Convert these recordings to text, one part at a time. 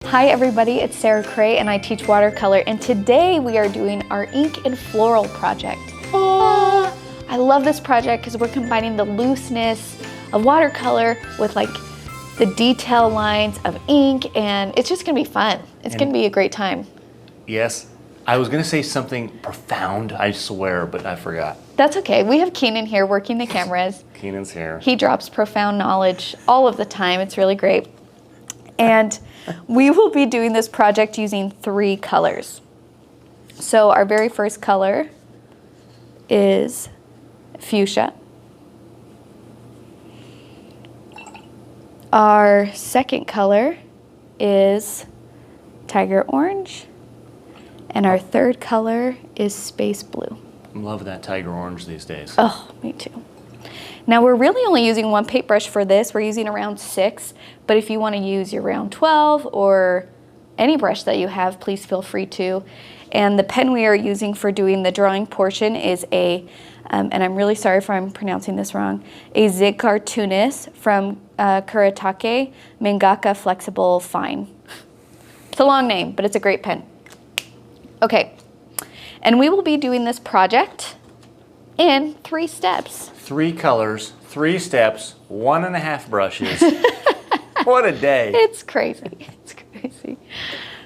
Hi everybody, it's Cray and I teach watercolor, and today we are doing our ink and floral project. Oh, I love this project because we're combining the looseness of watercolor with like the detail lines of ink, and it's just gonna be fun. It's gonna be a great time. Yes, I was gonna say something profound, I swear, but I forgot. That's okay. We have Keenan here working the cameras. Keenan's here. He drops profound knowledge all of the time. It's really great. And we will be doing this project using 3 colors. So our very first color is fuchsia. Our second color is tiger orange. And our third color is space blue. I'm loving that tiger orange these days. Oh, me too. Now we're really only using 1 paintbrush for this. We're using around 6, but if you want to use your round 12 or any brush that you have, please feel free to. And the pen we are using for doing the drawing portion is a, and I'm really sorry if I'm pronouncing this wrong, a Zig Cartoonist from Kuretake Mangaka Flexible Fine. It's a long name, but it's a great pen. Okay, and we will be doing this project in 3 steps. 3 colors, 3 steps, 1.5 brushes. What a day. It's crazy. It's crazy.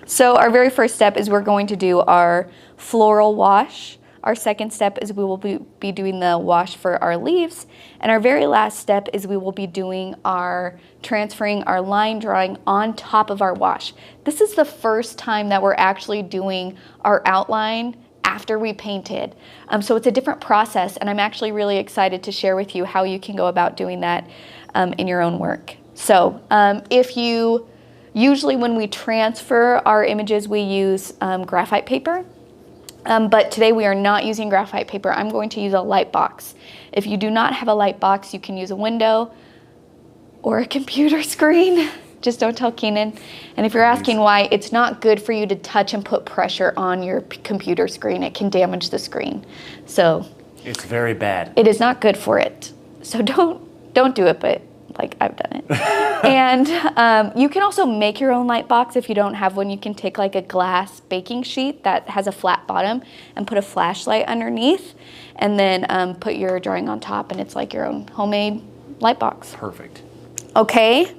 So our very first step is we're going to do our floral wash. Our second step is we will be doing the wash for our leaves. And our very last step is we will be doing our transferring our line drawing on top of our wash. This is the first time that we're actually doing our outline after we painted. So it's a different process, and I'm actually really excited to share with you how you can go about doing that in your own work. So usually when we transfer our images, we use graphite paper, but today we are not using graphite paper. I'm going to use a light box. If you do not have a light box, you can use a window or a computer screen. Just don't tell Keenan. And if you're asking why, it's not good for you to touch and put pressure on your computer screen. It can damage the screen. So it's very bad. It is not good for it. So don't do it, but like I've done it. And you can also make your own light box. If you don't have one, you can take like a glass baking sheet that has a flat bottom and put a flashlight underneath, and then put your drawing on top, and it's like your own homemade light box. Perfect. Okay.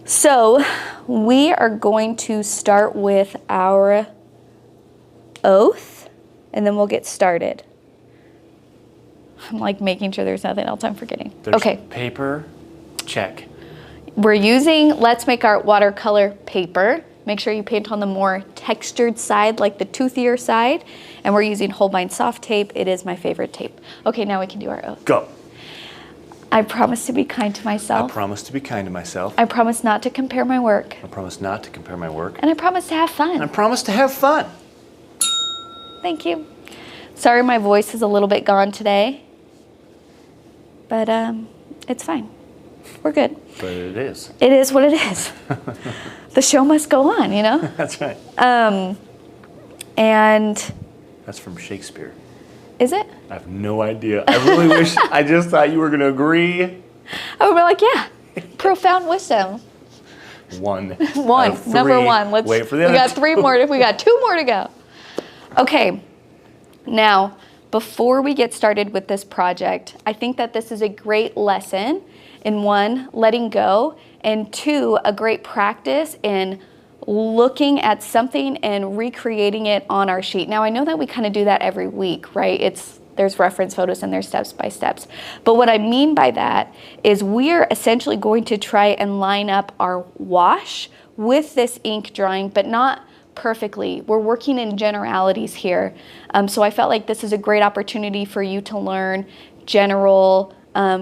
So we are going to start with our oath, and then we'll get started. I'm like making sure there's nothing else I'm forgetting. There's okay. Paper, check. We're using Let's Make Art watercolor paper. Make sure you paint on the more textured side, like the toothier side. And we're using Holbein soft tape. It is my favorite tape. Okay, now we can do our oath. Go. I promise to be kind to myself. I promise to be kind to myself. I promise not to compare my work. I promise not to compare my work. And I promise to have fun. And I promise to have fun. Thank you. Sorry my voice is a little bit gone today, but it's fine. We're good. But it is. It is what it is. The show must go on, you know? That's right. And... That's from Shakespeare. Is it? I have no idea. I really wish, I just thought you were going to agree. I would be like, yeah, profound wisdom. One. Number 1. Let's wait for the We got 3 more. We got 2 more to go. Okay. Now, before we get started with this project, I think that this is a great lesson in 1, letting go, and 2, a great practice in looking at something and recreating it on our sheet. Now, I know that we kind of do that every week, right? There's reference photos and there's steps by steps. But what I mean by that is we're essentially going to try and line up our wash with this ink drawing, but not perfectly. We're working in generalities here. So I felt like this is a great opportunity for you to learn general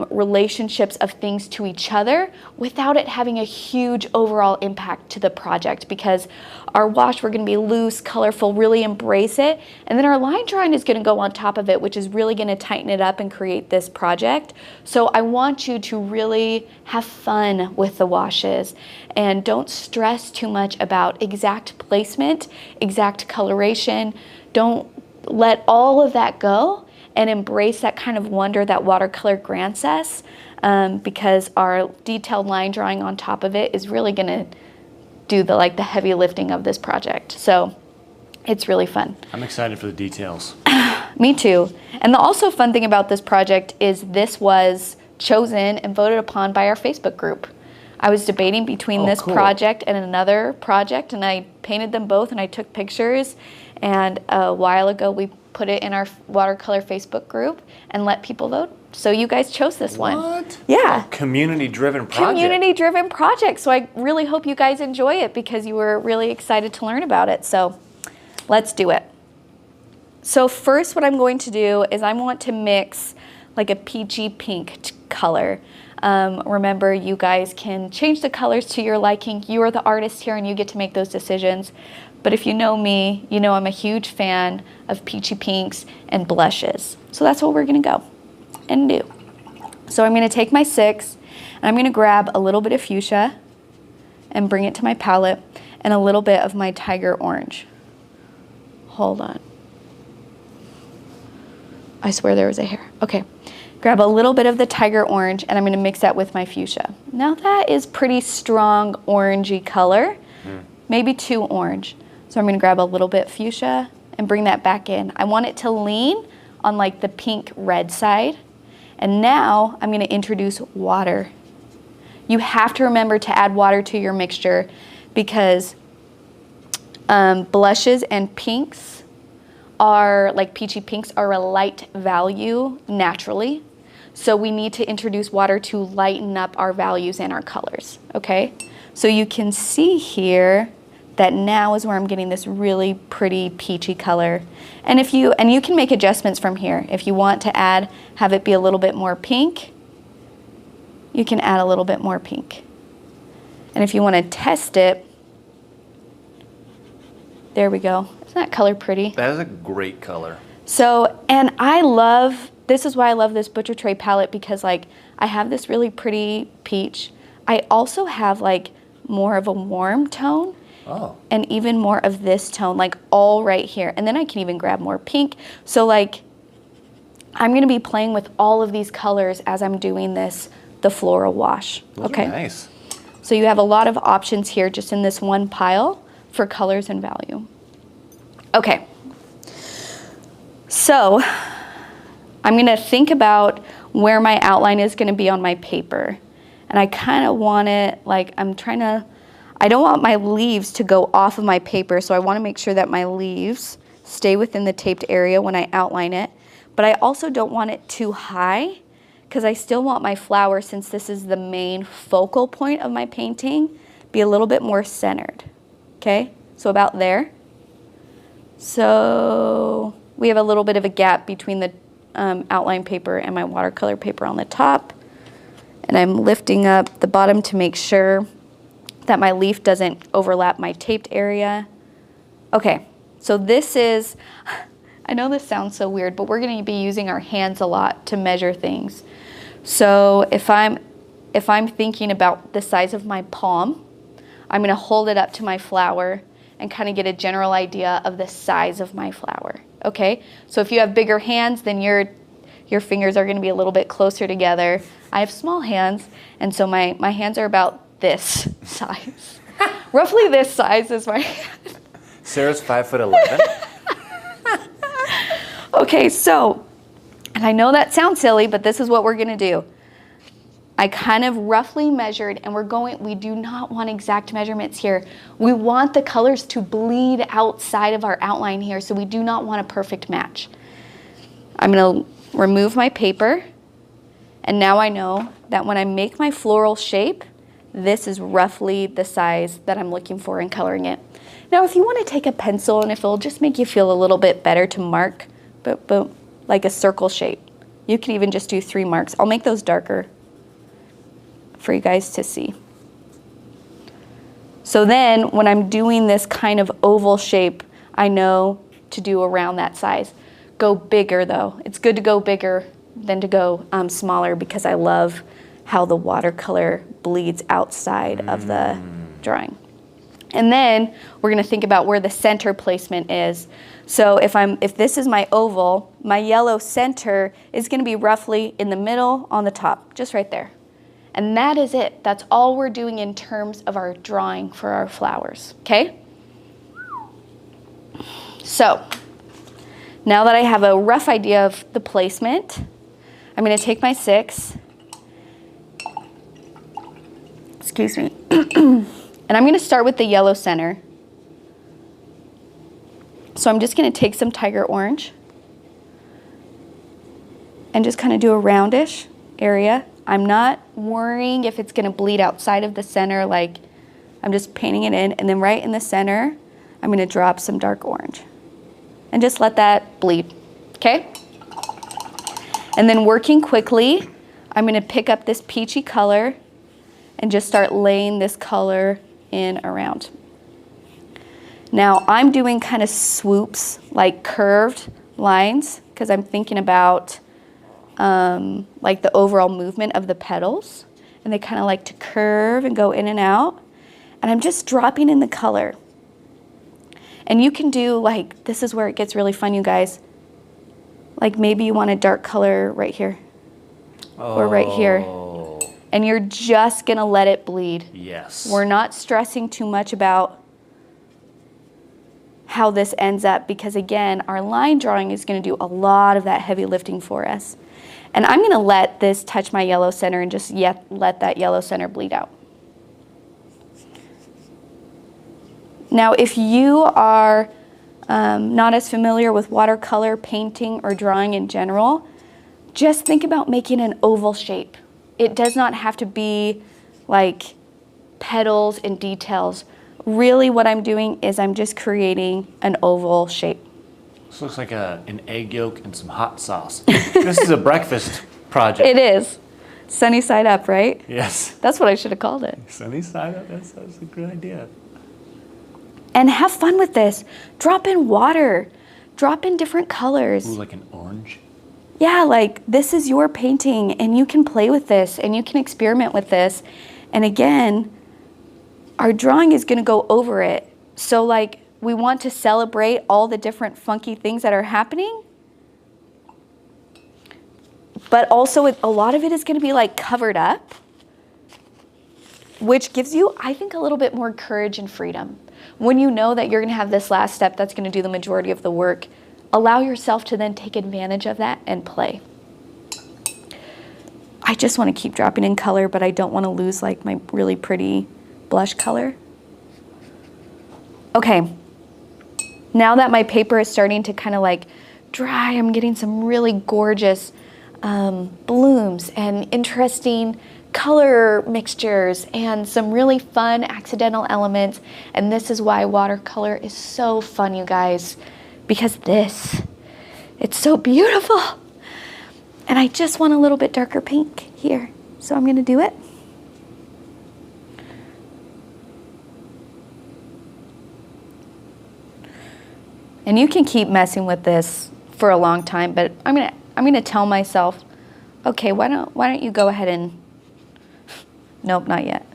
relationships of things to each other without it having a huge overall impact to the project, because our wash, we're going to be loose, colorful, really embrace it, and then our line drawing is going to go on top of it, which is really going to tighten it up and create this project. So I want you to really have fun with the washes and don't stress too much about exact placement, exact coloration. Don't let all of that go and embrace that kind of wonder that watercolor grants us, because our detailed line drawing on top of it is really going to do the heavy lifting of this project. So it's really fun. I'm excited for the details. Me too. And the also fun thing about this project is this was chosen and voted upon by our Facebook group. I was debating between this project and another project, and I painted them both and I took pictures. And a while ago, we put it in our watercolor Facebook group and let people vote. So you guys chose this one. What? Yeah. Community-driven project. Community-driven project. So I really hope you guys enjoy it because you were really excited to learn about it. So let's do it. So first what I'm going to do is I want to mix like a peachy pink color. Remember, you guys can change the colors to your liking. You are the artist here and you get to make those decisions. But if you know me, you know I'm a huge fan of peachy pinks and blushes. So that's what we're gonna go and do. So I'm gonna take my 6 and I'm gonna grab a little bit of fuchsia and bring it to my palette and a little bit of my tiger orange. Hold on. I swear there was a hair. Okay. Grab a little bit of the tiger orange and I'm gonna mix that with my fuchsia. Now that is pretty strong orangey color, maybe too orange. So I'm gonna grab a little bit fuchsia and bring that back in. I want it to lean on like the pink red side. And now I'm gonna introduce water. You have to remember to add water to your mixture because blushes and pinks are, like peachy pinks, are a light value naturally. So we need to introduce water to lighten up our values and our colors, okay? So you can see here that now is where I'm getting this really pretty peachy color. And you can make adjustments from here. If you want to have it be a little bit more pink, you can add a little bit more pink. And if you want to test it, there we go. Isn't that color pretty? That is a great color. So, and this is why I love this Butcher Tray palette because like I have this really pretty peach. I also have like more of a warm tone. Oh. And even more of this tone, like all right here. And then I can even grab more pink. So like, I'm gonna be playing with all of these colors as I'm doing the floral wash. Those okay. are nice. So you have a lot of options here just in this one pile for colors and value. Okay. So I'm gonna think about where my outline is gonna be on my paper. And I kind of want it, like I don't want my leaves to go off of my paper, so I want to make sure that my leaves stay within the taped area when I outline it. But I also don't want it too high because I still want my flower, since this is the main focal point of my painting, be a little bit more centered. Okay, so about there. So we have a little bit of a gap between the outline paper and my watercolor paper on the top. And I'm lifting up the bottom to make sure that my leaf doesn't overlap my taped area. Okay, so this is, I know this sounds so weird, but we're gonna be using our hands a lot to measure things. So if I'm thinking about the size of my palm, I'm gonna hold it up to my flower and kind of get a general idea of the size of my flower, okay? So if you have bigger hands, then your fingers are gonna be a little bit closer together. I have small hands, and so my hands are about this size. Roughly this size is my hand. Sarah's 5'11". Okay, so, and I know that sounds silly, but this is what we're gonna do. I kind of roughly measured, and we do not want exact measurements here. We want the colors to bleed outside of our outline here, so we do not want a perfect match. I'm gonna remove my paper, and now I know that when I make my floral shape, this is roughly the size that I'm looking for in coloring it. Now, if you want to take a pencil and if it'll just make you feel a little bit better to mark, but like a circle shape, you could even just do 3 marks. I'll make those darker for you guys to see. So then when I'm doing this kind of oval shape, I know to do around that size. Go bigger though. It's good to go bigger than to go smaller because I love how the watercolor bleeds outside of the drawing. And then we're gonna think about where the center placement is. So if this is my oval, my yellow center is gonna be roughly in the middle on the top, just right there. And that is it. That's all we're doing in terms of our drawing for our flowers, okay? So, now that I have a rough idea of the placement, I'm gonna take my 6, excuse me, and I'm gonna start with the yellow center. So I'm just gonna take some tiger orange and just kind of do a roundish area. I'm not worrying if it's gonna bleed outside of the center, like I'm just painting it in, and then right in the center, I'm gonna drop some dark orange and just let that bleed, okay? And then working quickly, I'm gonna pick up this peachy color and just start laying this color in around. Now I'm doing kind of swoops, like curved lines, because I'm thinking about like the overall movement of the petals, and they kind of like to curve and go in and out. And I'm just dropping in the color. And you can do like, this is where it gets really fun, you guys. Like maybe you want a dark color right here or right here. And you're just gonna let it bleed. Yes. We're not stressing too much about how this ends up, because again, our line drawing is gonna do a lot of that heavy lifting for us. And I'm gonna let this touch my yellow center and just let that yellow center bleed out. Now, if you are not as familiar with watercolor painting or drawing in general, just think about making an oval shape. It does not have to be like petals and details. Really what I'm doing is I'm just creating an oval shape. This looks like an egg yolk and some hot sauce. This is a breakfast project. It is. Sunny side up, right? Yes. That's what I should have called it. Sunny side up, that's a good idea. And have fun with this. Drop in water. Drop in different colors. Ooh, like an orange? Yeah, like this is your painting and you can play with this and you can experiment with this. And again, our drawing is gonna go over it. So like we want to celebrate all the different funky things that are happening, but also a lot of it is gonna be like covered up, which gives you, I think, a little bit more courage and freedom. When you know that you're gonna have this last step that's gonna do the majority of the work, allow yourself to then take advantage of that and play. I just wanna keep dropping in color, but I don't wanna lose like my really pretty blush color. Okay, now that my paper is starting to kind of like dry, I'm getting some really gorgeous blooms and interesting color mixtures and some really fun accidental elements. And this is why watercolor is so fun, you guys, because it's so beautiful. And I just want a little bit darker pink here. So I'm gonna do it. And you can keep messing with this for a long time, but I'm gonna tell myself, okay, why don't you go ahead and, nope, not yet.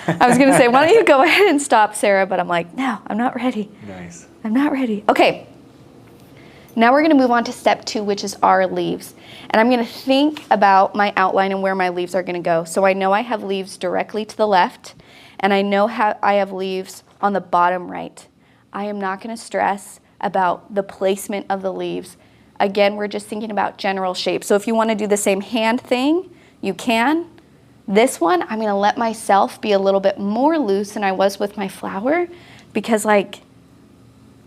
I was gonna say, why don't you go ahead and stop, Sarah, but I'm like, no, I'm not ready. Nice. I'm not ready. Okay, now we're gonna move on to step 2, which is our leaves. And I'm gonna think about my outline and where my leaves are gonna go. So I know I have leaves directly to the left, and I know I have leaves on the bottom right. I am not gonna stress about the placement of the leaves. Again, we're just thinking about general shape. So if you want to do the same hand thing, you can. This one, I'm gonna let myself be a little bit more loose than I was with my flower, because like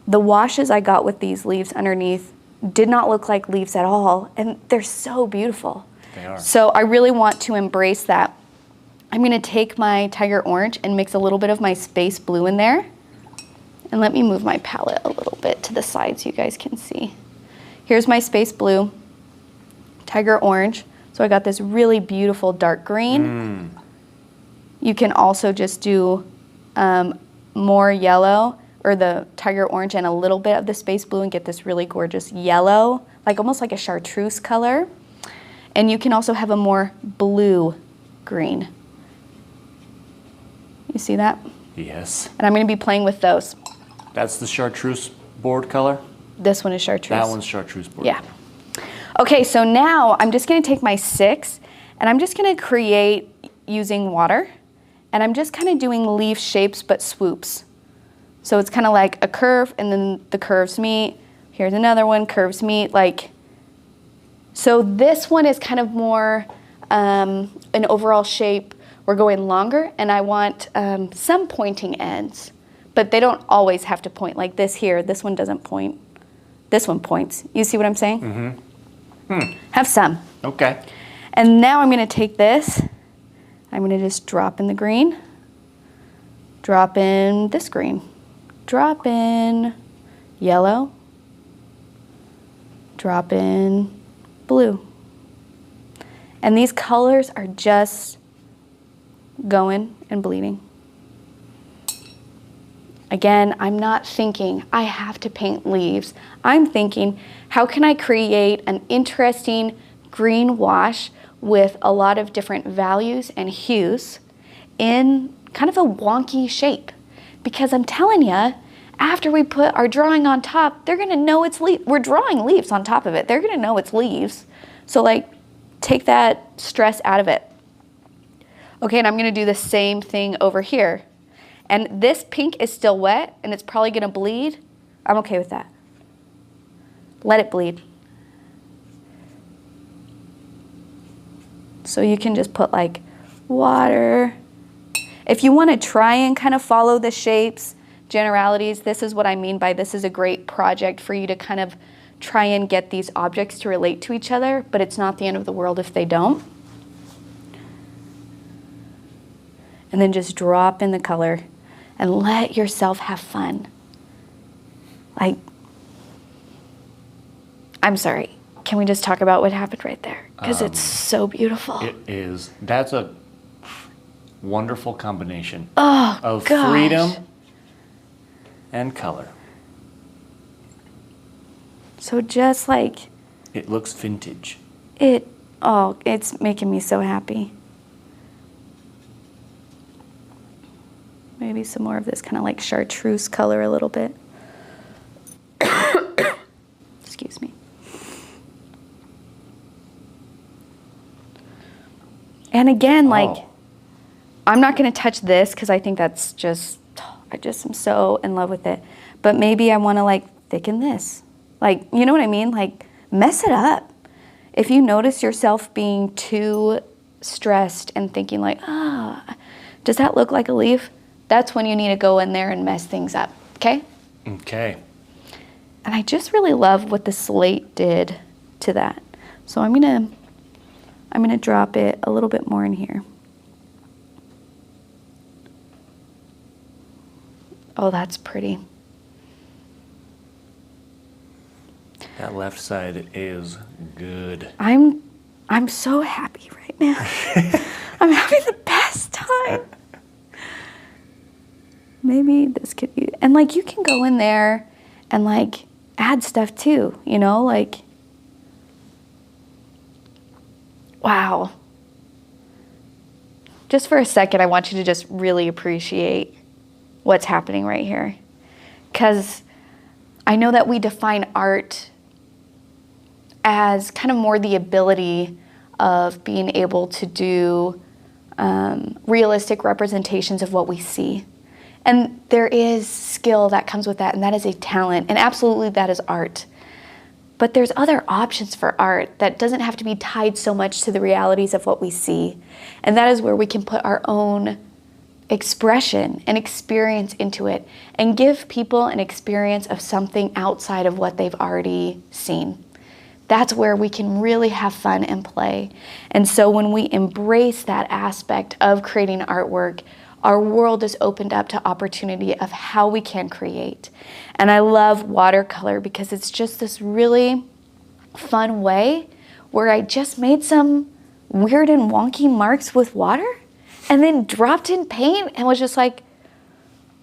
the washes I got with these leaves underneath did not look like leaves at all, and they're so beautiful. They are. So I really want to embrace that. I'm gonna take my tiger orange and mix a little bit of my space blue in there. And let me move my palette a little bit to the side so you guys can see. Here's my space blue, tiger orange. So I got this really beautiful dark green. You can also just do more yellow, or the tiger orange and a little bit of the space blue, and get this really gorgeous yellow, like almost like a chartreuse color. And you can also have a more blue green. You see that? Yes. And I'm gonna be playing with those. That's the chartreuse board color? This one is chartreuse. That one's chartreuse board. Yeah. Okay, so now I'm just gonna take my 6 and I'm just gonna create using water, and I'm just kind of doing leaf shapes but swoops. So it's kind of like a curve, and then the curves meet. Here's another one, curves meet. Like, so this one is kind of more an overall shape. We're going longer, and I want some pointing ends, but they don't always have to point. Like this here, this one doesn't point. This one points. You see what I'm saying? Mm-hmm. Have some. Okay. And now I'm going to take this. I'm going to just drop in the green, drop in this green, drop in yellow, drop in blue. And these colors are just going and bleeding. Again, I'm not thinking I have to paint leaves. I'm thinking, how can I create an interesting green wash with a lot of different values and hues in kind of a wonky shape? Because I'm telling you, after we put our drawing on top, they're gonna know it's leaves. We're drawing leaves on top of it. They're gonna know it's leaves. So like, take that stress out of it. Okay, and I'm gonna do the same thing over here. And this pink is still wet, and it's probably gonna bleed. I'm okay with that. Let it bleed. So you can just put like water. If you wanna try and kind of follow the shapes, generalities, this is what I mean by this is a great project for you to kind of try and get these objects to relate to each other, but it's not the end of the world if they don't. And then just drop in the color and let yourself have fun. Like, I'm sorry, can we just talk about what happened right there? Because it's so beautiful. It is. That's a wonderful combination of freedom and color. So just like... It looks vintage. It's making me so happy. Maybe some more of this kind of like chartreuse color a little bit. Excuse me. And again, like, I'm not going to touch this because I think that's just, I just am so in love with it. But maybe I want to like thicken this. Like, you know what I mean? Like, mess it up. If you notice yourself being too stressed and thinking like, does that look like a leaf? That's when you need to go in there and mess things up, okay? Okay. And I just really love what the slate did to that. So I'm gonna drop it a little bit more in here. Oh, that's pretty. That left side is good. I'm so happy right now. I'm having the best time. Maybe this could be, and like you can go in there and like add stuff too, you know, like, wow. Just for a second, I want you to just really appreciate what's happening right here. Because I know that we define art as kind of more the ability of being able to do realistic representations of what we see. And there is skill that comes with that, and that is a talent, and absolutely that is art. But there's other options for art that doesn't have to be tied so much to the realities of what we see. And that is where we can put our own expression and experience into it and give people an experience of something outside of what they've already seen. That's where we can really have fun and play. And so when we embrace that aspect of creating artwork, our world is opened up to opportunity of how we can create. And I love watercolor because it's just this really fun way where I just made some weird and wonky marks with water and then dropped in paint and was just like,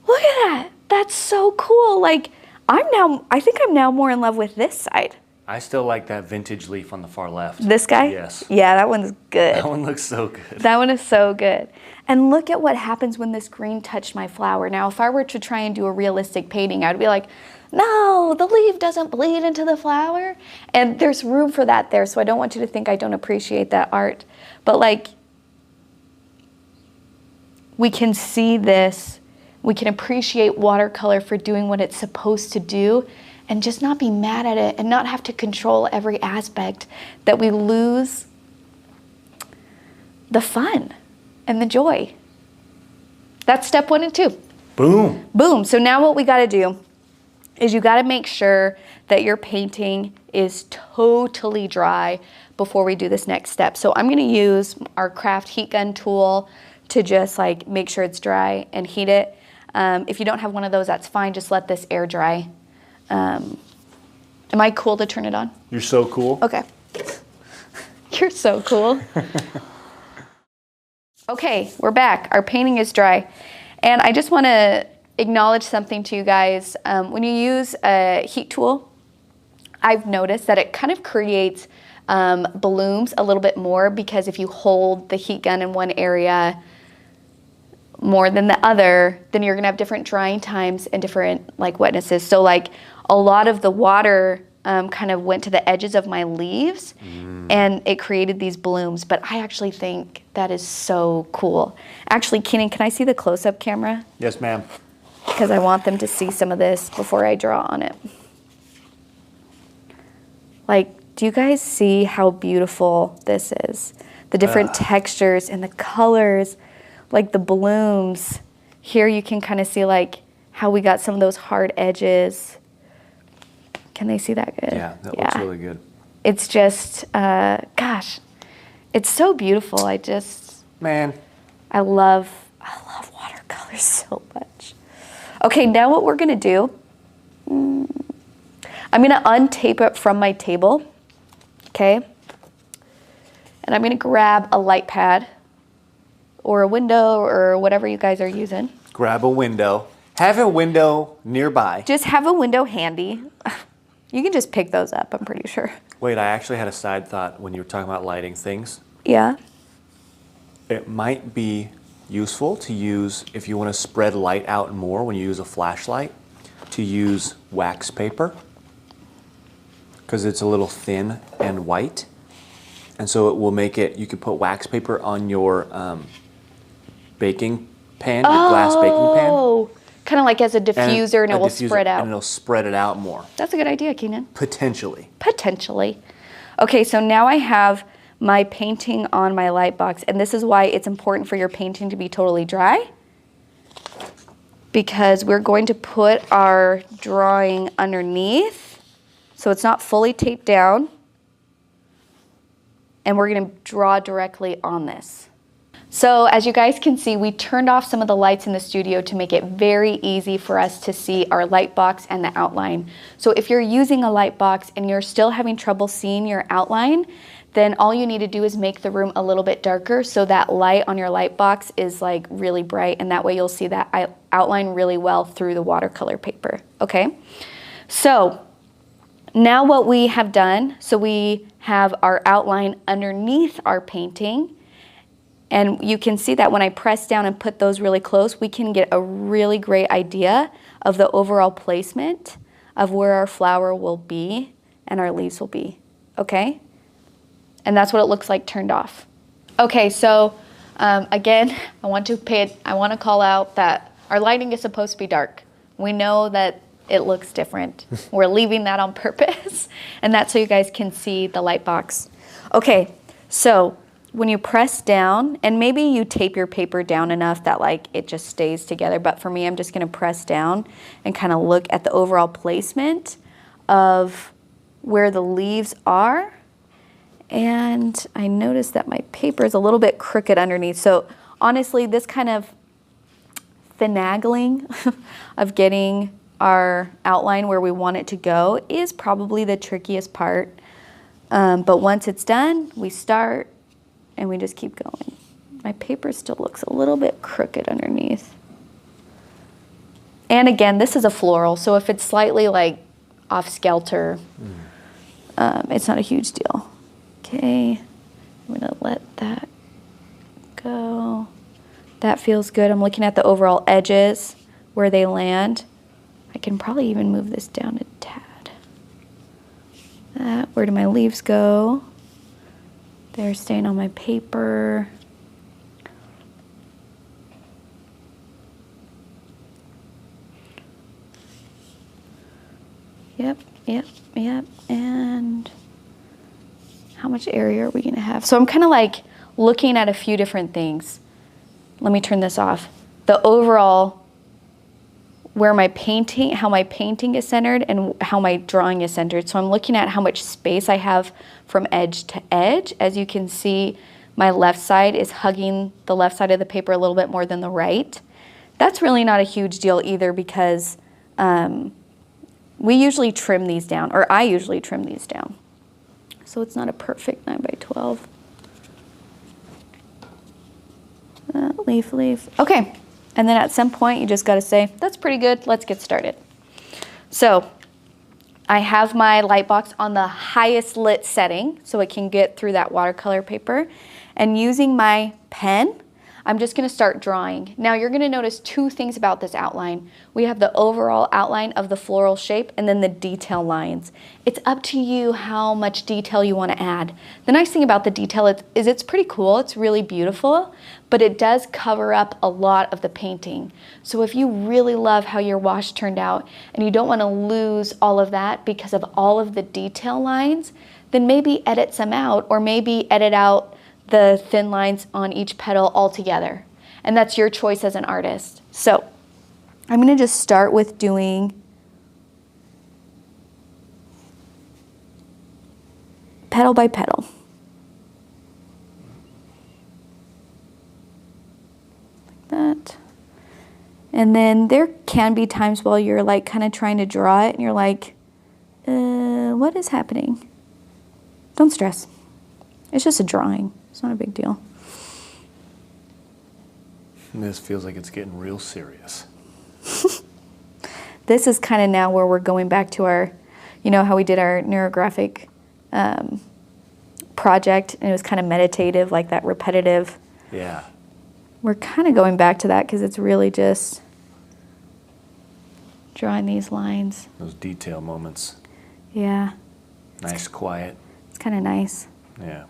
look at that. That's so cool. Like, I think I'm now more in love with this side. I still like that vintage leaf on the far left. This guy? Yes. Yeah, that one's good. That one looks so good. That one is so good. And look at what happens when this green touched my flower. Now, if I were to try and do a realistic painting, I'd be like, no, the leaf doesn't bleed into the flower. And there's room for that there, so I don't want you to think I don't appreciate that art. But like, we can see this, we can appreciate watercolor for doing what it's supposed to do and just not be mad at it and not have to control every aspect, that we lose the fun and the joy. That's step 1 and 2. Boom. Boom. So now what we got to do is you got to make sure that your painting is totally dry before we do this next step. So I'm going to use our craft heat gun tool to just like make sure it's dry and heat it. If you don't have one of those, that's fine. Just let this air dry. Am I cool to turn it on? You're so cool. Okay. You're so cool. Okay, we're back. Our painting is dry. And I just want to acknowledge something to you guys. When you use a heat tool, I've noticed that it kind of creates blooms a little bit more, because if you hold the heat gun in one area more than the other, then you're gonna have different drying times and different like wetnesses. So like a lot of the water kind of went to the edges of my leaves and it created these blooms, but I actually think that is so cool. Actually, Keenan, can I see the close-up camera? Yes, ma'am. Because I want them to see some of this before I draw on it. Like, do you guys see how beautiful this is? The different textures and the colors, like the blooms. Here you can kind of see like how we got some of those hard edges. Can they see that good? Yeah, that looks really good. It's just, gosh, it's so beautiful. Man. I love watercolors so much. Okay, now what we're gonna do, I'm gonna untape it from my table, okay? And I'm gonna grab a light pad or a window or whatever you guys are using. Grab a window. Have a window nearby. Just have a window handy. You can just pick those up, I'm pretty sure. Wait, I actually had a side thought when you were talking about lighting things. Yeah. It might be useful to use, if you want to spread light out more when you use a flashlight, to use wax paper, because it's a little thin and white. And so it will make it, you could put wax paper on your baking pan, your glass baking pan. Oh, kind of like as a diffuser and it will spread out. And it'll spread it out more. That's a good idea, Keenan. Potentially. Potentially. Okay, so now I have my painting on my light box, and this is why it's important for your painting to be totally dry, because we're going to put our drawing underneath so it's not fully taped down, and we're going to draw directly on this. So as you guys can see, we turned off some of the lights in the studio to make it very easy for us to see our light box and the outline. So if you're using a light box and you're still having trouble seeing your outline, then all you need to do is make the room a little bit darker so that light on your light box is like really bright, and that way you'll see that outline really well through the watercolor paper, okay? So now what we have done, so we have our outline underneath our painting, and you can see that when I press down and put those really close, we can get a really great idea of the overall placement of where our flower will be and our leaves will be, okay? And that's what it looks like turned off. Okay, so again, I want to call out that our lighting is supposed to be dark. We know that it looks different. We're leaving that on purpose, and that's so you guys can see the light box. Okay, so when you press down, and maybe you tape your paper down enough that like it just stays together, but for me, I'm just gonna press down and kind of look at the overall placement of where the leaves are. And I noticed that my paper is a little bit crooked underneath. So honestly, this kind of finagling of getting our outline where we want it to go is probably the trickiest part. But once it's done, we start and we just keep going. My paper still looks a little bit crooked underneath. And again, this is a floral, so if it's slightly like off skelter, it's not a huge deal. Okay, I'm gonna let that go. That feels good. I'm looking at the overall edges, where they land. I can probably even move this down a tad. Where do my leaves go? They're staying on my paper. Yep, yep, yep. And how much area are we gonna have? So I'm kind of like looking at a few different things. Let me turn this off. The overall, where my painting, how my painting is centered and how my drawing is centered. So I'm looking at how much space I have from edge to edge. As you can see, my left side is hugging the left side of the paper a little bit more than the right. That's really not a huge deal either because we usually trim these down, or I usually trim these down. So it's not a perfect 9 by 12. Leaf, leaf. Okay, and then at some point you just gotta say, that's pretty good, let's get started. So I have my light box on the highest lit setting so it can get through that watercolor paper. And using my pen, I'm just gonna start drawing. Now you're gonna notice two things about this outline. We have the overall outline of the floral shape and then the detail lines. It's up to you how much detail you wanna add. The nice thing about the detail is it's pretty cool, it's really beautiful, but it does cover up a lot of the painting. So if you really love how your wash turned out and you don't wanna lose all of that because of all of the detail lines, then maybe edit some out, or maybe edit out the thin lines on each petal altogether. And that's your choice as an artist. So I'm gonna just start with doing petal by petal. Like that. And then there can be times while you're like kind of trying to draw it and you're like, what is happening? Don't stress. It's just a drawing. It's not a big deal. This feels like it's getting real serious. This is kind of now where we're going back to our, you know how we did our neurographic project and it was kind of meditative, like that repetitive. Yeah. We're kind of going back to that because it's really just drawing these lines. Those detail moments. Yeah. Nice, quiet. It's kind of nice. Yeah.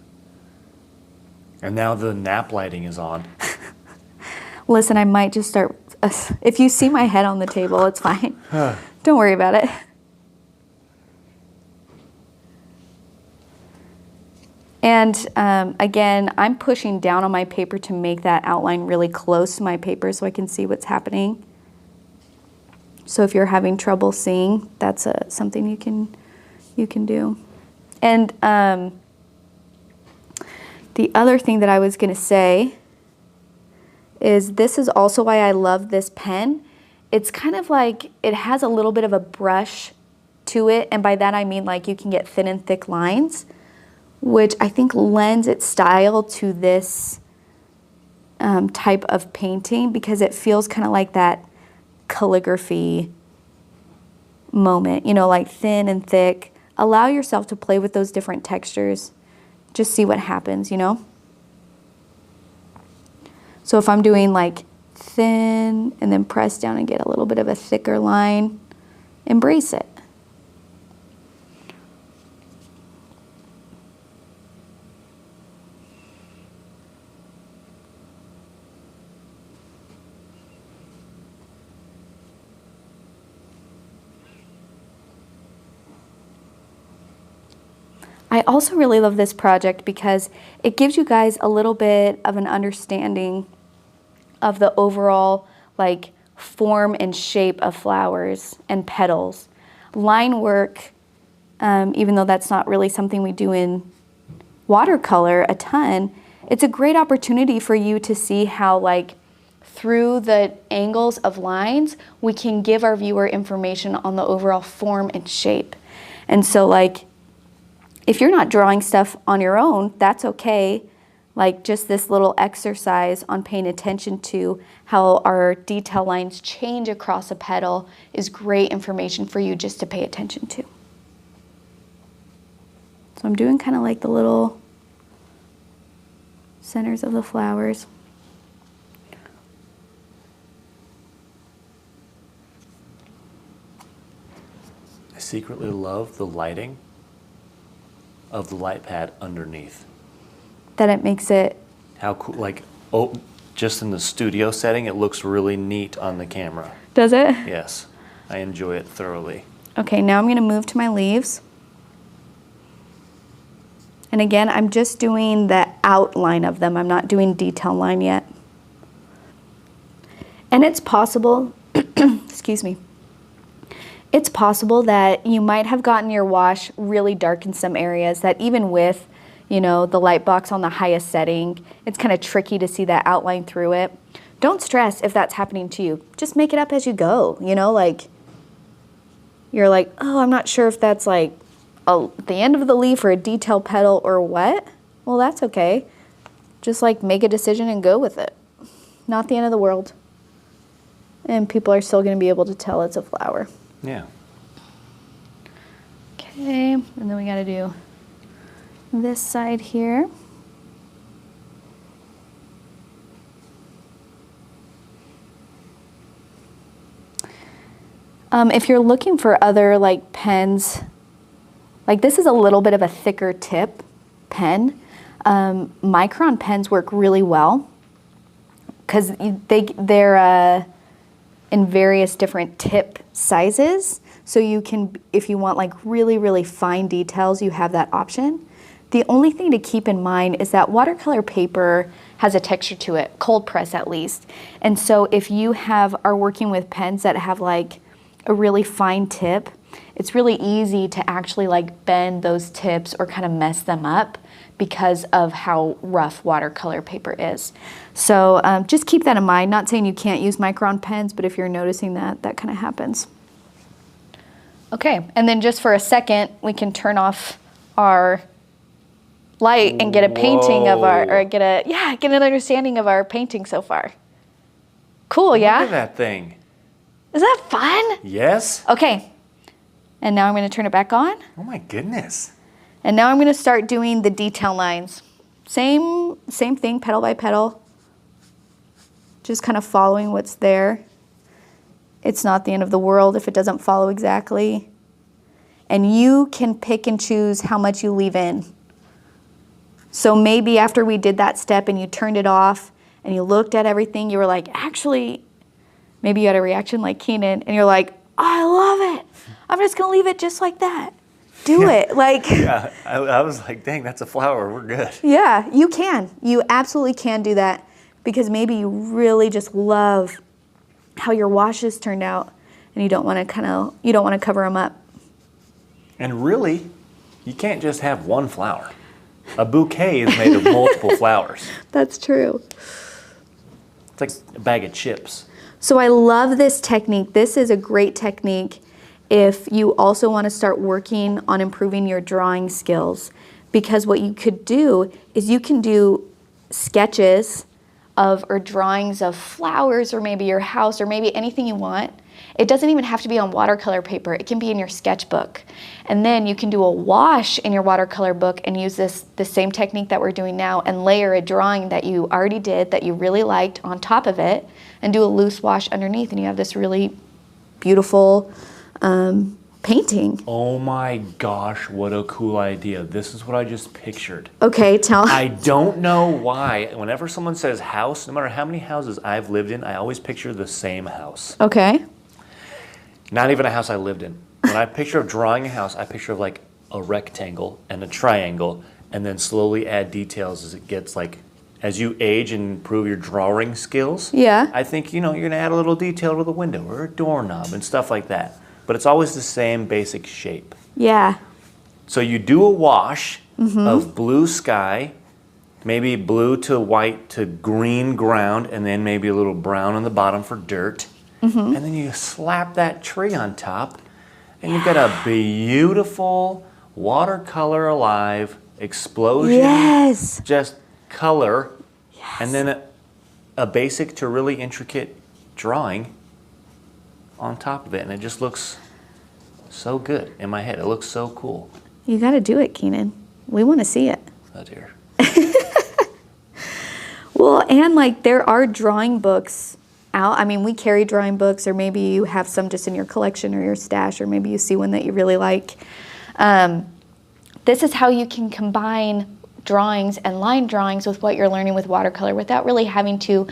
And now the nap lighting is on. Listen, I might just start, if you see my head on the table, it's fine. Don't worry about it. And again, I'm pushing down on my paper to make that outline really close to my paper so I can see what's happening. So if you're having trouble seeing, that's something you can do. And the other thing that I was going to say is this is also why I love this pen. It's kind of like it has a little bit of a brush to it, and by that I mean like you can get thin and thick lines, which I think lends its style to this type of painting because it feels kind of like that calligraphy moment, you know, like thin and thick. Allow yourself to play with those different textures. Just see what happens, you know? So if I'm doing like thin and then press down and get a little bit of a thicker line, embrace it. I also really love this project because it gives you guys a little bit of an understanding of the overall like form and shape of flowers and petals. Line work, even though that's not really something we do in watercolor a ton, it's a great opportunity for you to see how like through the angles of lines, we can give our viewer information on the overall form and shape. And so like, if you're not drawing stuff on your own, that's okay. Like just this little exercise on paying attention to how our detail lines change across a petal is great information for you just to pay attention to. So I'm doing kind of like the little centers of the flowers. I secretly love the lighting of the light pad underneath. That it makes it... How cool, like, oh, just in the studio setting, it looks really neat on the camera. Does it? Yes, I enjoy it thoroughly. Okay, now I'm gonna move to my leaves. And again, I'm just doing the outline of them. I'm not doing detail line yet. And it's possible, excuse me, it's possible that you might have gotten your wash really dark in some areas, that even with, you know, the light box on the highest setting, it's kind of tricky to see that outline through it. Don't stress if that's happening to you. Just make it up as you go, you know, like, you're like, oh, I'm not sure if that's like the end of the leaf or a detail petal or what. Well, that's okay. Just like make a decision and go with it. Not the end of the world. And people are still going to be able to tell it's a flower. Yeah. Okay, and then we got to do this side here. If you're looking for other like pens, like this is a little bit of a thicker tip pen. Micron pens work really well because they're in various different tip sizes. So you can, if you want like really, really fine details, you have that option. The only thing to keep in mind is that watercolor paper has a texture to it, cold press at least. And so if you are working with pens that have like a really fine tip, it's really easy to actually like bend those tips or kind of mess them up because of how rough watercolor paper is. So just keep that in mind. Not saying you can't use micron pens, but if you're noticing that, that kind of happens. Okay, and then just for a second, we can turn off our light and get a painting of our, or get an understanding of our painting so far. Cool, yeah? Look at that thing. Is that fun? Yes. Okay, and now I'm gonna turn it back on. Oh my goodness. And now I'm gonna start doing the detail lines. Same thing, petal by petal. Just kind of following what's there. It's not the end of the world if it doesn't follow exactly. And you can pick and choose how much you leave in. So maybe after we did that step and you turned it off and you looked at everything, you were like, actually, maybe you had a reaction like Keenan and you're like, oh, I love it. I'm just gonna leave it just like that. Do it, like. Yeah, I was like, dang, that's a flower, we're good. Yeah, you can. You absolutely can do that because maybe you really just love how your washes turned out and you don't want to cover them up. And really, you can't just have one flower. A bouquet is made of multiple flowers. That's true. It's like a bag of chips. So I love this technique. This is a great technique if you also want to start working on improving your drawing skills, because what you could do is you can do sketches of or drawings of flowers or maybe your house or maybe anything you want. It doesn't even have to be on watercolor paper. It can be in your sketchbook. And then you can do a wash in your watercolor book and use the same technique that we're doing now and layer a drawing that you already did that you really liked on top of it and do a loose wash underneath and you have this really beautiful painting. Oh my gosh, what a cool idea. This is what I just pictured. Okay, tell. I don't know why. Whenever someone says house, no matter how many houses I've lived in, I always picture the same house. Okay. Not even a house I lived in. When I picture of drawing a house, I picture of like a rectangle and a triangle and then slowly add details as it gets like, as you age and improve your drawing skills. Yeah. I think, you know, you're gonna add a little detail to the window or a doorknob and stuff like that. But it's always the same basic shape. Yeah. So you do a wash of blue sky, maybe blue to white to green ground, and then maybe a little brown on the bottom for dirt. And then you slap that tree on top, and you've got a beautiful watercolor alive explosion. Yes. Just color. Yes. And then a basic to really intricate drawing on top of it, and it just looks so good in my head. It looks so cool. You got to do it, Keenan. We want to see it. Oh dear. Well, and like there are drawing books out. I mean, we carry drawing books, or maybe you have some just in your collection or your stash, or maybe you see one that you really like. This is how you can combine drawings and line drawings with what you're learning with watercolor without really having to,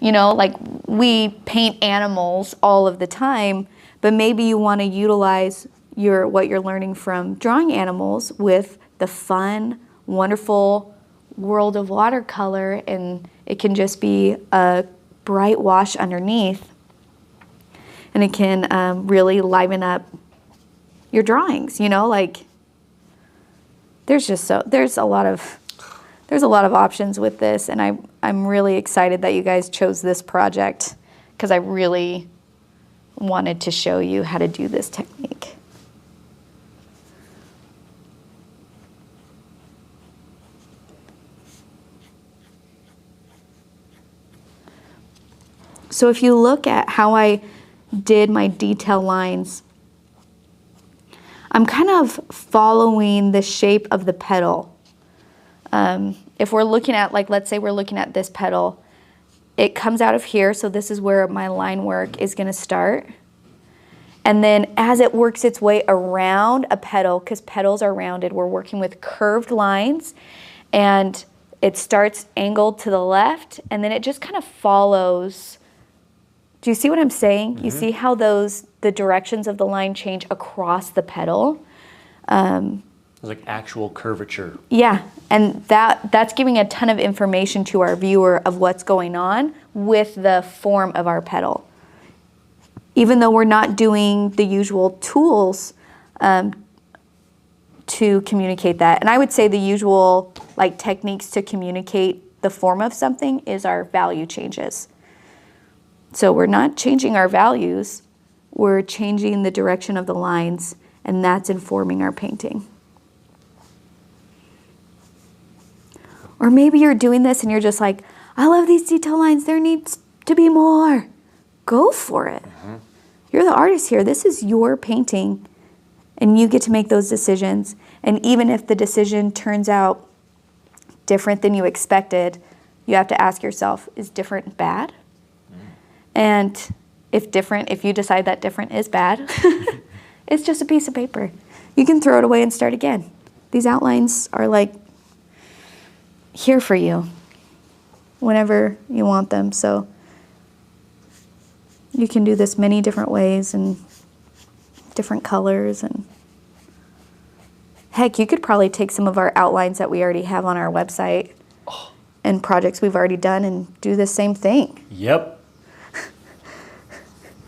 you know, like we paint animals all of the time, but maybe you want to utilize what you're learning from drawing animals with the fun, wonderful world of watercolor, and it can just be a bright wash underneath, and it can really liven up your drawings, you know, like there's a lot of options with this, and I'm really excited that you guys chose this project because I really wanted to show you how to do this technique. So if you look at how I did my detail lines, I'm kind of following the shape of the petal. If we're looking at, like, let's say we're looking at this petal, it comes out of here, so this is where my line work is gonna start. And then as it works its way around a petal, because petals are rounded, we're working with curved lines, and it starts angled to the left, and then it just kind of follows. Do you see what I'm saying? You see how the directions of the line change across the petal? It's like actual curvature. Yeah, and that's giving a ton of information to our viewer of what's going on with the form of our petal. Even though we're not doing the usual tools to communicate that. And I would say the usual like techniques to communicate the form of something is our value changes. So we're not changing our values, we're changing the direction of the lines, and that's informing our painting. Or maybe you're doing this and you're just like, I love these detail lines, there needs to be more. Go for it. You're the artist here. This is your painting, and you get to make those decisions. And even if the decision turns out different than you expected, you have to ask yourself, is different bad? And if you decide that different is bad, it's just a piece of paper. You can throw it away and start again. These outlines are like here for you whenever you want them. So you can do this many different ways and different colors. And heck, you could probably take some of our outlines that we already have on our website and projects we've already done and do the same thing. Yep.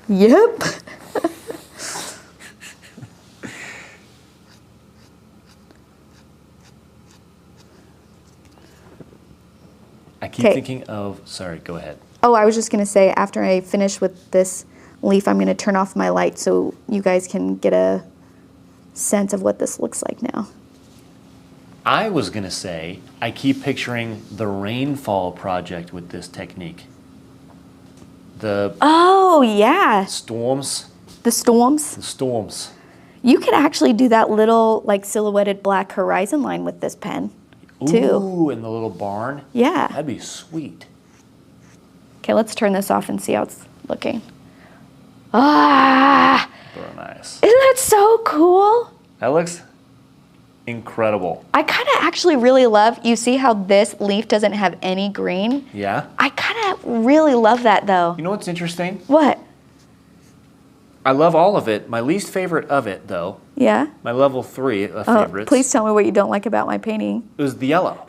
Yep. I keep thinking of, sorry, go ahead. Oh, I was just going to say, after I finish with this leaf, I'm going to turn off my light so you guys can get a sense of what this looks like now. I was going to say, I keep picturing the rainfall project with this technique. Oh, yeah. Storms. The storms. The storms. You could actually do that little like silhouetted black horizon line with this pen, too. Ooh, in the little barn? Yeah. That'd be sweet. Okay, let's turn this off and see how it's looking. Ah! Very nice. Isn't that so cool? That looks incredible. I kind of actually really love, you see how this leaf doesn't have any green? Yeah? I kind of really love that though. You know what's interesting? What? I love all of it. My least favorite of it, though, Yeah? my level 3 of favorites, Please tell me what you don't like about my painting. was the yellow.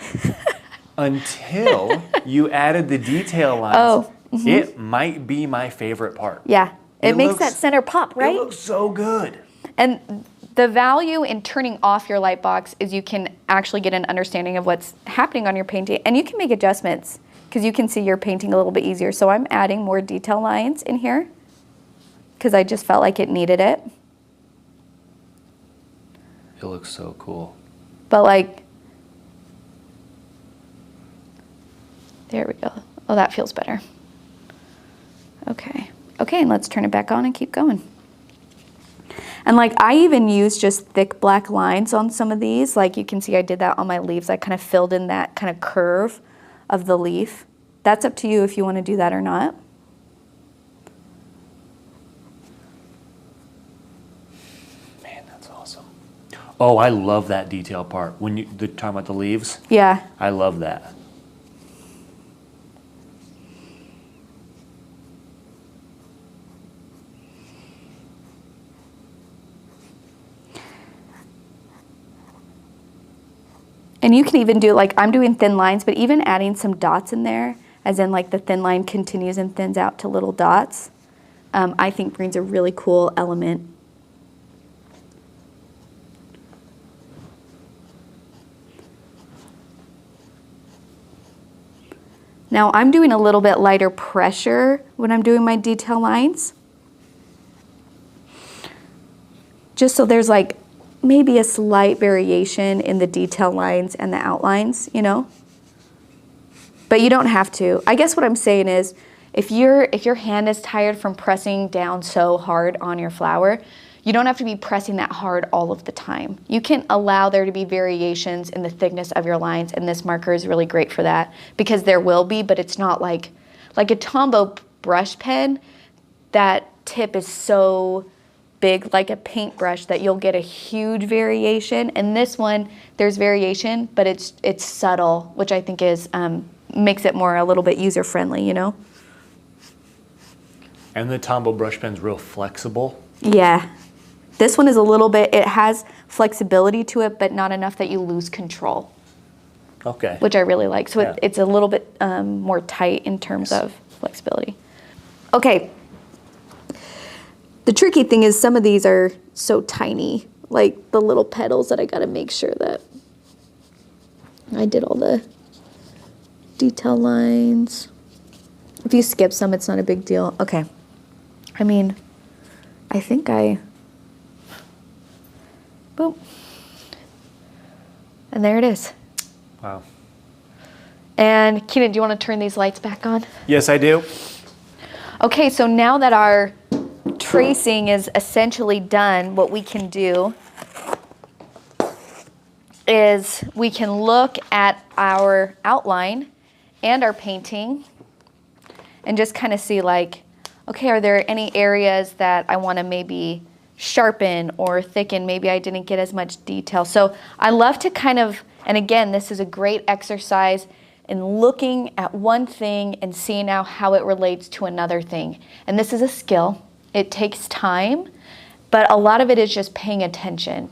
Until you added the detail lines, Oh, it might be my favorite part. Yeah. It makes looks- that center pop, right? It looks so good. And the value in turning off your light box is you can actually get an understanding of what's happening on your painting, and you can make adjustments because you can see your painting a little bit easier. So I'm adding more detail lines in here because I just felt like it needed it. It looks so cool. But like, there we go. Oh, that feels better. Okay. Okay, and let's turn it back on and keep going. And like I even use just thick black lines on some of these. Like you can see I did that on my leaves. I kind of filled in that kind of curve of the leaf. That's up to you if you want to do that or not. Man, that's awesome. Oh, I love that detail part. When you're talking about the leaves, Yeah. I love that. And you can even do, like I'm doing thin lines, but even adding some dots in there, as in like the thin line continues and thins out to little dots, I think brings a really cool element. Now I'm doing a little bit lighter pressure when I'm doing my detail lines, just so there's like maybe a slight variation in the detail lines and the outlines, you know? But you don't have to. I guess what I'm saying is, if your hand is tired from pressing down so hard on your flower, you don't have to be pressing that hard all of the time. You can allow there to be variations in the thickness of your lines, and this marker is really great for that, because there will be, but it's not like a Tombow brush pen. That tip is so big, like a paintbrush, that you'll get a huge variation. And this one, there's variation, but it's subtle, which I think is makes it more a little bit user friendly, you know. And the Tombow brush pen's real flexible. Yeah, this one is a little bit. It has flexibility to it, but not enough that you lose control. Okay. Which I really like. So Yeah. it's a little bit more tight in terms of flexibility. Okay. The tricky thing is some of these are so tiny, like the little petals, that I got to make sure that I did all the detail lines. If you skip some, it's not a big deal. Okay. I mean, I think boom. And there it is. Wow. And Keenan, do you want to turn these lights back on? Yes, I do. Okay, so now that our tracing is essentially done, what we can do is we can look at our outline and our painting and just kind of see, like, okay, are there any areas that I want to maybe sharpen or thicken? Maybe I didn't get as much detail. So I love to kind of, and again, this is a great exercise in looking at one thing and seeing now how it relates to another thing. And this is a skill. It takes time, but a lot of it is just paying attention.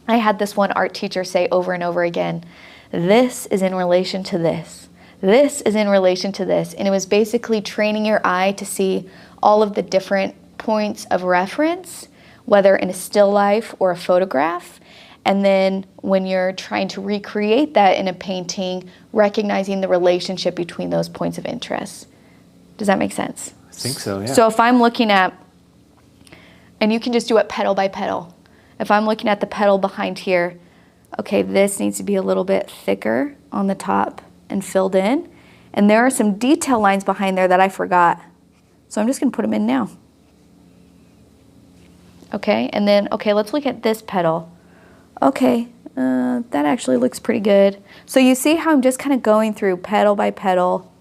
I had this one art teacher say over and over again, this is in relation to this. This is in relation to this. And it was basically training your eye to see all of the different points of reference, whether in a still life or a photograph. And then when you're trying to recreate that in a painting, recognizing the relationship between those points of interest. Does that make sense? I think so, yeah. So if I'm looking at, and you can just do it petal by petal. If I'm looking at the petal behind here, okay, this needs to be a little bit thicker on the top and filled in. And there are some detail lines behind there that I forgot. So I'm just gonna put them in now. Okay, and then, okay, let's look at this petal. Okay, that actually looks pretty good. So you see how I'm just kind of going through petal by petal.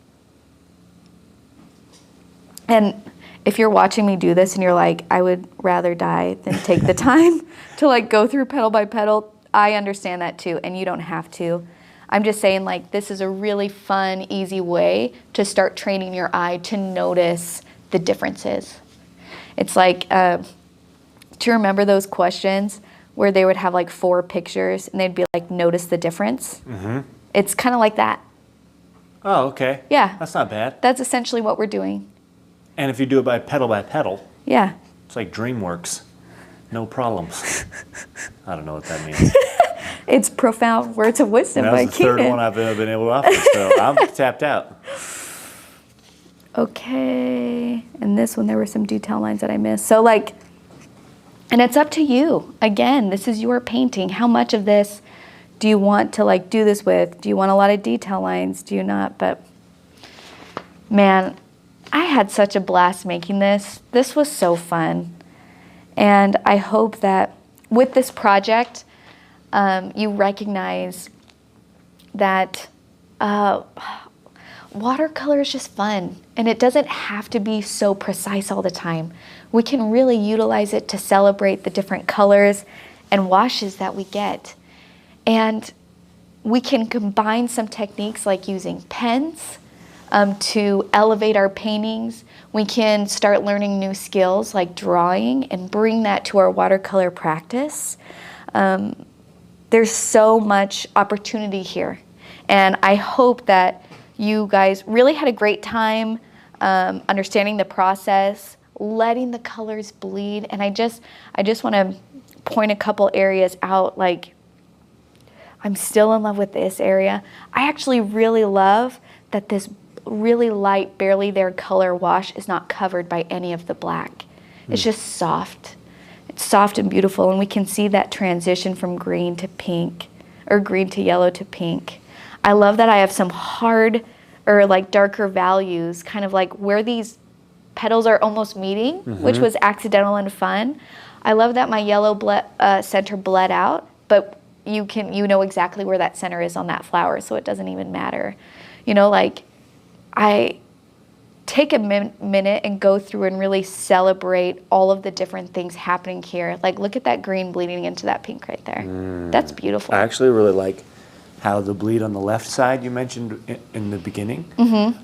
And if you're watching me do this and you're like, I would rather die than take the time to like go through petal by petal, I understand that too, and you don't have to. I'm just saying, like, this is a really fun, easy way to start training your eye to notice the differences. It's like, do you remember those questions where they would have like 4 pictures and they'd be like, notice the difference? Mm-hmm. It's kind of like that. Oh, okay. Yeah. That's not bad. That's essentially what we're doing. And if you do it by petal, Yeah. it's like DreamWorks. No problems. I don't know what that means. It's profound words of wisdom by That's the third Keenan. one I've ever been able to offer, so I'm tapped out. Okay, and this one, there were some detail lines that I missed. So like, and it's up to you. Again, this is your painting. How much of this do you want to like do this with? Do you want a lot of detail lines? Do you not? But man, I had such a blast making this. This was so fun. And I hope that with this project, you recognize that watercolor is just fun, and it doesn't have to be so precise all the time. We can really utilize it to celebrate the different colors and washes that we get. And we can combine some techniques like using pens to elevate our paintings. We can start learning new skills like drawing and bring that to our watercolor practice. there's so much opportunity here. And I hope that you guys really had a great time understanding the process, letting the colors bleed. And I just want to point a couple areas out. Like, I'm still in love with this area. I actually really love that this really light, barely there color wash is not covered by any of the black. It's just soft. It's soft and beautiful, and we can see that transition from green to pink, or green to yellow to pink. I love that I have some hard or like darker values, kind of like where these petals are almost meeting, which was accidental and fun. I love that my yellow center bled out, but you know exactly where that center is on that flower, so it doesn't even matter. You know, like, I take a minute and go through and really celebrate all of the different things happening here. Like, look at that green bleeding into that pink right there. That's beautiful. I actually really like how the bleed on the left side you mentioned in the beginning.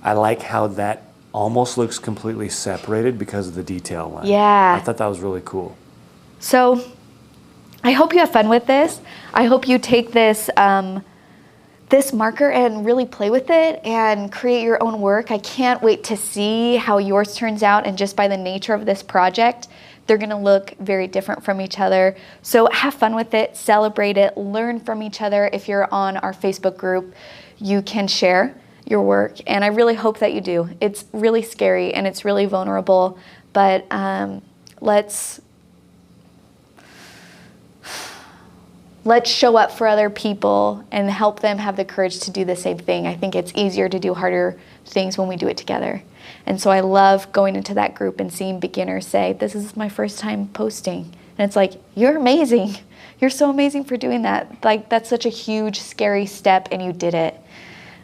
I like how that almost looks completely separated because of the detail line. Yeah. I thought that was really cool. So I hope you have fun with this. I hope you take this this marker and really play with it and create your own work. I can't wait to see how yours turns out, and just by the nature of this project, they're gonna look very different from each other. So have fun with it, celebrate it, learn from each other. If you're on our Facebook group, you can share your work, and I really hope that you do. It's really scary and it's really vulnerable, but let's show up for other people and help them have the courage to do the same thing. I think it's easier to do harder things when we do it together. And so I love going into that group and seeing beginners say, this is my first time posting. And it's like, you're amazing. You're so amazing for doing that. Like, that's such a huge, scary step, and you did it.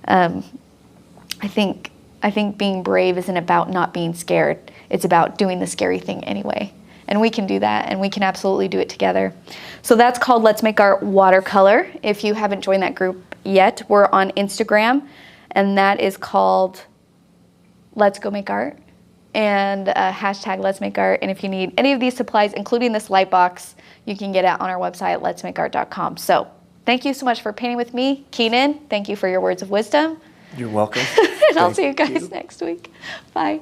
I think being brave isn't about not being scared. It's about doing the scary thing anyway. And we can do that, and we can absolutely do it together. So that's called Let's Make Art Watercolor. If you haven't joined that group yet, we're on Instagram, and that is called Let's Go Make Art, and hashtag Let's Make Art. And if you need any of these supplies, including this light box, you can get it on our website, letsmakeart.com. So thank you so much for painting with me. Keenan, thank you for your words of wisdom. You're welcome. And I'll see you guys next week. Bye.